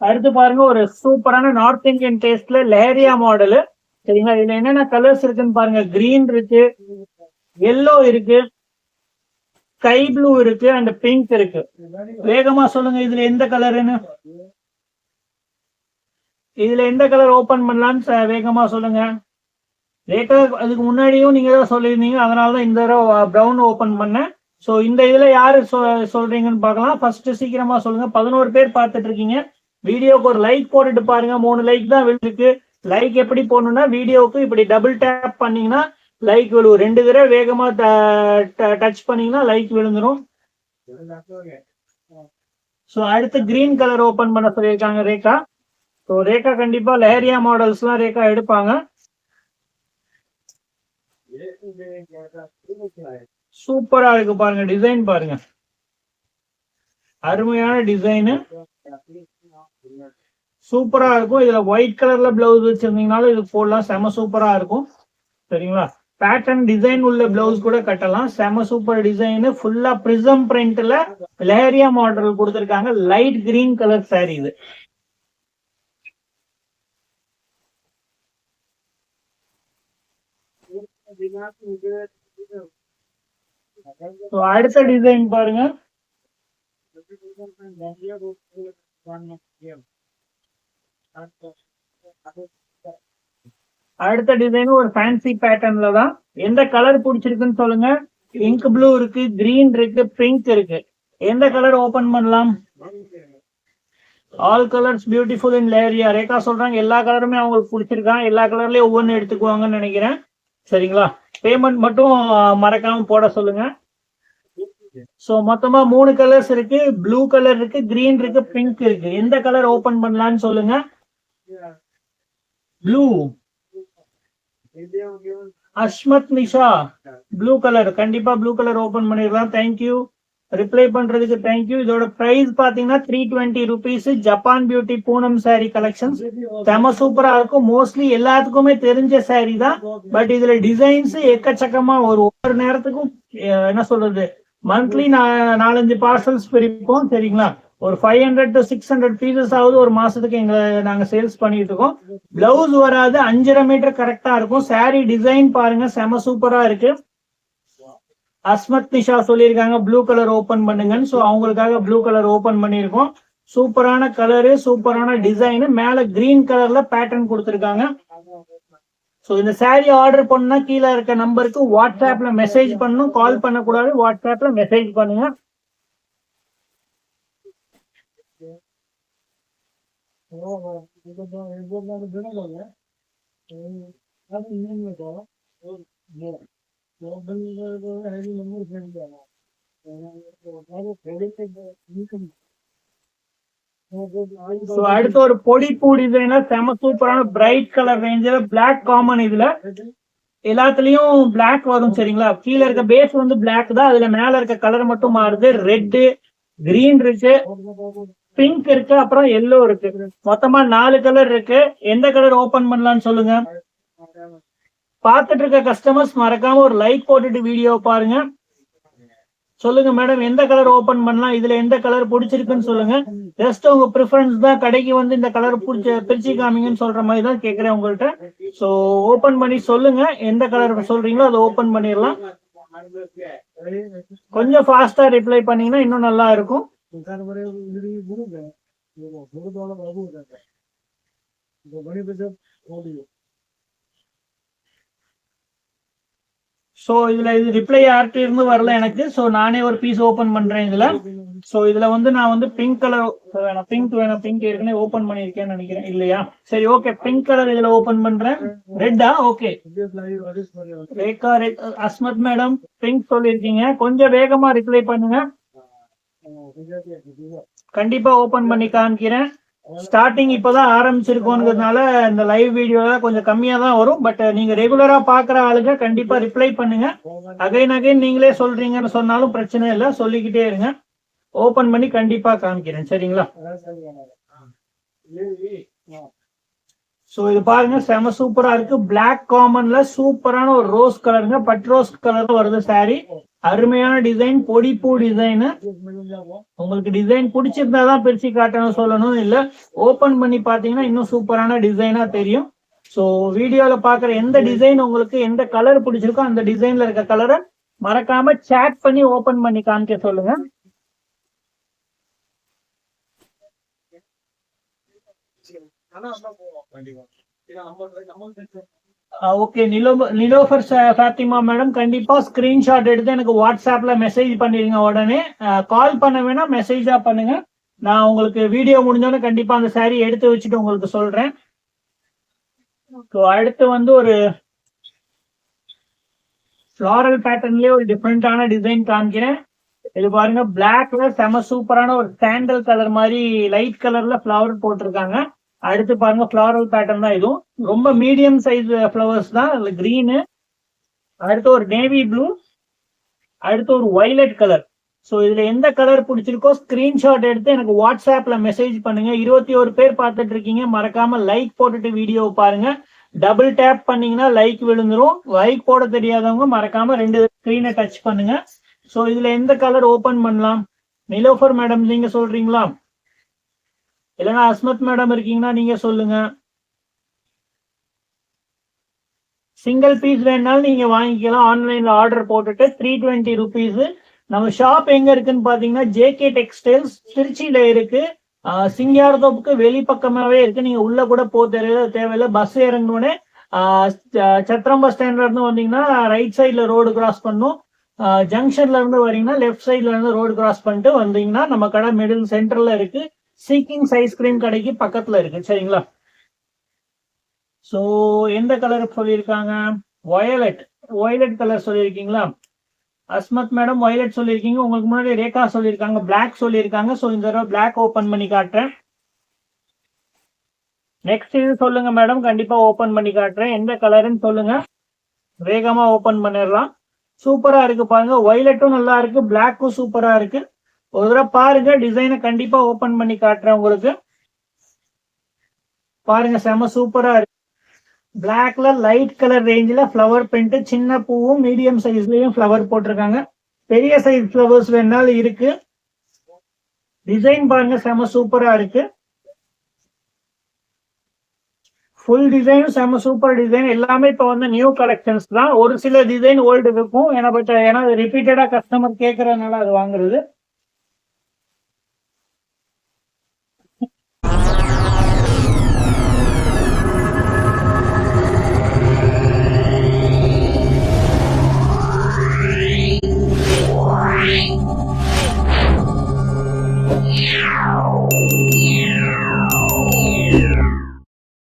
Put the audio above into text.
அடுத்து பாருங்க ஒரு சூப்பரான நார்த் இந்தியன் டேஸ்ட்ல லெஹரியா மாடலு. சரிங்களா, இதுல என்னென்ன கலர்ஸ் இருக்குன்னு பாருங்க. கிரீன் இருக்கு, எல்லோ இருக்கு, ஸ்கை ப்ளூ இருக்கு அண்ட் பிங்க் இருக்கு. வேகமா சொல்லுங்க இதுல எந்த கலருன்னு. இதுல எந்த கலர் ஓபன் பண்ணலான்னு வேகமா சொல்லுங்க. ரேட்டா அதுக்கு முன்னாடியும் நீங்க தான் சொல்லியிருந்தீங்க, அதனாலதான் இந்த தடவை ப்ரௌன் ஓபன் பண்ணேன். ஸோ இந்த இதுல யாரு சொல்றீங்கன்னு பார்க்கலாம். ஃபர்ஸ்ட் சீக்கிரமா சொல்லுங்க. 11 பேர் பார்த்துட்டு இருக்கீங்க. வீடியோக்கு ஒரு லைக் போட்டுட்டு பாருங்க. 3 லைக் தான் விழுந்துருக்கு. லைக் எப்படி போடணும்னா வீடியோக்கு இப்படி டபுள் டேப் பண்ணீங்கன்னா லைக் விழுவும். 2 தடவை வேகமா டச் பண்ணீங்கன்னா லைக் விழுந்துரும். ஸோ அடுத்து கிரீன் கலர் ஓபன் பண்ண சொல்லியிருக்காங்க ரேகா. ஸோ ரேகா கண்டிப்பா லெஹரியா மாடல்ஸ்லாம் ரேகா எடுப்பாங்க. சூப்பரா இருக்கு பாருங்க, டிசைன் பாருங்க, அருமையான டிசைனு, சூப்பரா இருக்கும். இதுல ஒயிட் கலர்ல பிளவுஸ் வச்சிருந்தீங்கனாலும் இது போடலாம், செம சூப்பரா இருக்கும். சரிங்களா, பேட்டர்ன் டிசைன் உள்ள பிளவுஸ் கூட கட்டலாம். செம சூப்பர் டிசைன், ஃபுல்லா பிரிசம் பிரிண்ட்ல லெஹரியா மாடல் கொடுத்திருக்காங்க. லைட் கிரீன் கலர் சாரி இது. அடுத்த டிசைன் பாருங்க. அடுத்த டிசைன் ஒரு ஃபேன்சி பேட்டர்ன்ல தான். எந்த கலர் பிடிச்சிருக்குன்னு சொல்லுங்க. பிங்க் ப்ளூ இருக்கு, கிரீன் இருக்கு, பிங்க் இருக்கு. எந்த கலர் ஓபன் பண்ணலாம்? ஆல் கலர்ஸ் பியூட்டிஃபுல் இன் லேரியா. ரேகா சொல்றாங்க எல்லா கலருமே அவங்களுக்கு பிடிச்சிருக்காங்க. எல்லா கலர்லயும் ஒவ்வொன்று எடுத்துக்குவாங்கன்னு நினைக்கிறேன். சரிங்களா, பேமெண்ட் மட்டும் மறக்காம போட சொல்லுங்க. சோ மொத்தமா 3 கலர்ஸ் இருக்கு. ப்ளூ கலர் இருக்கு, கிரீன் இருக்கு, பிங்க் இருக்கு. எந்த கலர் ஓபன் பண்ணலாம்னு சொல்லுங்க. Blue. Asmat Nisha blue colour, கண்டிப்பா ப்ளூ கலர் ஓபன் பண்ணிடலாம். தேங்க்யூ, ரிப்ளை பண்றதுக்கு தேங்க்யூ. இதோட பிரைஸ் பாத்தீங்கன்னா 320 rupees. Japan beauty Poonam sorry collections செம சூப்பரா இருக்கும். மோஸ்ட்லி எல்லாத்துக்குமே தெரிஞ்ச சாரி தான். பட் இதுல டிசைன்ஸ் எக்கச்சக்கமா ஒவ்வொரு நேரத்துக்கும் என்ன சொல்றது, மந்த்லி 4-5 பார்சல்ஸ் பிரிப்போம். சரிங்களா, ஒரு 500 to 600 பீசஸ் ஆகுது ஒரு மாசத்துக்கு நாங்க சேல்ஸ் பண்ணிட்டு இருக்கோம். பிளவுஸ் வராது, 5.5 மீட்டர் கரெக்டா இருக்கும். சாரி டிசைன் பாருங்க, செம சூப்பரா இருக்கு. அஸ்மத் நிஷா சொல்லியிருக்காங்க ப்ளூ கலர் ஓபன் பண்ணுங்கன்னு. ஸோ அவங்களுக்காக ப்ளூ கலர் ஓபன் பண்ணியிருக்கோம். சூப்பரான கலரு, சூப்பரான டிசைனு, மேல கிரீன் கலர்ல பேட்டர்ன் கொடுத்துருக்காங்க. ஸோ இந்த சாரி ஆர்டர் பண்ணா கீழே இருக்க நம்பருக்கு வாட்ஸ்அப்ல மெசேஜ் பண்ணணும், கால் பண்ணக்கூடாது. வாட்ஸ்அப்ல மெசேஜ் பண்ணுங்க. அடுத்து ஒரு பொடி பூ டிசைனர், செம சூப்பரான பிரைட் கலர் ரேஞ்சில் பிளாக் காமன். இதுல எல்லாத்துலயும் பிளாக் வரும். சரிங்களா, கீழே இருக்க பேஸ் வந்து பிளாக் தான், அதுல மேல இருக்க கலர் மட்டும் மாறுது. ரெட்டு, கிரீன் இருக்கு, பிங்க் இருக்கு, அப்புறம் எல்லோ இருக்கு. மொத்தமா 4 கலர் இருக்கு. எந்த கலர் ஓபன் பண்ணலாம்னு சொல்லுங்க. பார்த்துட்டு இருக்க கஸ்டமர்ஸ் மறக்காம ஒரு லைக் போட்டுட்டு வீடியோ பாருங்க. சொல்லுங்க மேடம், எந்த கலர் ஓபன் பண்ணலாம், இதுல எந்த கலர் பிடிச்சிருக்குன்னு சொல்லுங்க. ஜஸ்ட் உங்க ப்ரிஃபரன்ஸ் தான், கடைக்கு வந்து இந்த கலர் பிரிச்சு காமிங்கன்னு சொல்ற மாதிரி தான் கேட்கிறேன் உங்கள்கிட்ட. சோ ஓபன் பண்ணி சொல்லுங்க, எந்த கலர் சொல்றீங்களோ அதை ஓபன் பண்ணிடலாம். கொஞ்சம் ஃபாஸ்டா ரிப்ளை பண்ணீங்கன்னா இன்னும் நல்லா இருக்கும். சோ இதுல இது ரிப்ளை யார்கிட்ட இருந்து வரல எனக்கு. சோ நானே ஒரு பீஸ் ஓபன் பண்றேன் இதுல. சோ இதுல வந்து நான் வந்து பிங்க் கலர் வேணும், பிங்க் ஏற்கனவே ஓபன் பண்ணிருக்கேன்னு நினைக்கிறேன், இல்லையா? சரி, ஓகே, பிங்க் கலர் இதுல ஓபன் பண்றேன். ரெட்டா? Okay, Rekha Asmat madam pink சொல்லிருக்கீங்க, கொஞ்சம் வேகமா ரிப்ளை பண்ணுங்க. கண்டிப்பா ஓபன் பண்ணி காமிக்கிறேன். ஸ்டார்டிங் இப்பதான் ஆரம்பிச்சிருக்கோங்கிறதுனால இந்த லைவ் வீடியோ கொஞ்சம் கம்மியா தான் வரும். பட் நீங்க ரெகுலரா பாக்குற ஆளுங்க கண்டிப்பா ரிப்ளை பண்ணுங்க. அகைன் நீங்களே சொல்றீங்கன்னு சொன்னாலும் பிரச்சனை இல்லை, சொல்லிக்கிட்டே இருங்க. ஓபன் பண்ணி கண்டிப்பா காமிக்கிறேன். சரிங்களா, ஸோ இது பாருங்க செம சூப்பரா இருக்கு. பிளாக் காமன்ல சூப்பரான ஒரு ரோஸ் கலருங்க, பட் ரோஸ் கலர்ல வருது சாரி. அருமையான டிசைன், பொடிப்பூ டிசைன். உங்களுக்கு டிசைன் பிடிச்சிருந்தாதான் பிரிச்சு காட்டணும் சொல்லணும் இல்ல, ஓபன் பண்ணி பாத்தீங்கன்னா இன்னும் சூப்பரான டிசைனா தெரியும். ஸோ வீடியோல பாக்குற எந்த டிசைன் உங்களுக்கு எந்த கலர் பிடிச்சிருக்கோ அந்த டிசைன்ல இருக்க கலரை மறக்காம சேட் பண்ணி ஓபன் பண்ணி காமிக்க சொல்லுங்க. ஓகே, நிலோஃபர் ஃபாத்திமா மேடம், கண்டிப்பா ஸ்கிரீன்ஷாட் எடுத்து எனக்கு வாட்ஸ்அப்ல மெசேஜ் பண்ணிடுங்க. உடனே கால் பண்ண வேணா, மெசேஜா பண்ணுங்க. நான் உங்களுக்கு வீடியோ முடிஞ்சோடனே கண்டிப்பா அந்த சாரி எடுத்து வச்சுட்டு உங்களுக்கு சொல்றேன். அடுத்து வந்து ஒரு ஃப்ளாரல் பேட்டர்ன்லயே ஒரு டிஃப்ரெண்டான டிசைன் காமிக்கிறேன். இது பாருங்க, பிளாக்ல செம சூப்பரான ஒரு சாண்டல் கலர் மாதிரி லைட் கலர்ல ஃபிளவர் போட்டிருக்காங்க. அடுத்து பாருங்க, ஃபிளாரல் பேட்டர்ன் தான் இதுவும். ரொம்ப மீடியம் சைஸ் ஃபிளவர்ஸ் தான். அதுல கிரீனு, அடுத்து ஒரு நேவி ப்ளூ, அடுத்து ஒரு வயலட் கலர். ஸோ இதுல எந்த கலர் பிடிச்சிருக்கோ ஸ்கிரீன்ஷாட் எடுத்து எனக்கு வாட்ஸ்அப்ல மெசேஜ் பண்ணுங்க. 21 பேர் பார்த்துட்டு இருக்கீங்க, மறக்காம லைக் போட்டுட்டு வீடியோ பாருங்க. டபுள் டேப் பண்ணீங்கன்னா லைக் விழுந்துரும். லைக் போட தெரியாதவங்க மறக்காம 2 ஸ்கிரீனை டச் பண்ணுங்க. ஸோ இதுல எந்த கலர் ஓபன் பண்ணலாம்? நிலோஃபர் மேடம் நீங்க சொல்றீங்களா, இல்லைன்னா அஸ்மத் மேடம் இருக்கீங்கன்னா நீங்க சொல்லுங்க. சிங்கிள் பீஸ் வேணாலும் நீங்க வாங்கிக்கலாம். ஆன்லைன்ல ஆர்டர் போட்டுட்டு 320 ருபீஸ். நம்ம ஷாப் எங்க இருக்குன்னு பாத்தீங்கன்னா ஜேகே டெக்ஸ்டைல்ஸ் திருச்சியில இருக்கு. சிங்காரத்தோப்புக்கு வெளிப்பக்கமாவே இருக்கு. நீங்க உள்ள கூட தேவையில்லை. பஸ் இறங்கினோடனே சத்திரம் பஸ் ஸ்டாண்ட்ல இருந்து வந்தீங்கன்னா ரைட் சைட்ல ரோடு கிராஸ் பண்ணும். ஜங்ஷன்ல இருந்து வரீங்கன்னா லெஃப்ட் சைட்ல இருந்து ரோடு கிராஸ் பண்ணிட்டு வந்தீங்கன்னா நம்ம கடை மிடில் சென்டர்ல இருக்கு. சீக்கிங்ஸ் ஐஸ்கிரீம் கடைக்கு பக்கத்துல இருக்கு. சரிங்களா? ஸோ எந்த கலர் சொல்லியிருக்காங்க? வயலட் கலர் சொல்லியிருக்கீங்களா? அஸ்மத் மேடம் வயலட் சொல்லியிருக்கீங்க. உங்களுக்கு முன்னாடி ரேகா சொல்லியிருக்காங்க பிளாக் சொல்லியிருக்காங்க. ஸோ இந்த தடவை பிளாக் ஓப்பன் பண்ணி காட்டுறேன். நெக்ஸ்ட் இது சொல்லுங்க மேடம், கண்டிப்பா ஓப்பன் பண்ணி காட்டுறேன். எந்த கலருன்னு சொல்லுங்க, வேகமா ஓப்பன் பண்ணிடலாம். சூப்பரா இருக்கு பாருங்க, வயலட்டும் நல்லா இருக்கு, பிளாக்கும் சூப்பரா இருக்கு. ஒரு தடவை பாருங்க, டிசைனை கண்டிப்பா ஓப்பன் பண்ணி காட்டுறேன் உங்களுக்கு. பாருங்க, செம சூப்பரா இருக்கு. பிளாக்ல லைட் கலர் ரேஞ்சில் ஃப்ளவர் பிரிண்ட், சின்ன பூவும் மீடியம் சைஸ்லயும் ஃப்ளவர் போட்டிருக்காங்க. பெரிய சைஸ் ஃப்ளவர்ஸ் வேணாலும் இருக்கு. டிசைன் பாருங்க, செம சூப்பரா இருக்கு. ஃபுல் டிசைனும் செம சூப்பர் டிசைன். எல்லாமே இப்போ வந்து நியூ கலெக்ஷன்ஸ் தான். ஒரு சில டிசைன் ஓல்டு இருக்கும், ஏன்னா ரிப்பீட்டடா கஸ்டமர் கேட்கறதுனால அது வாங்குறது.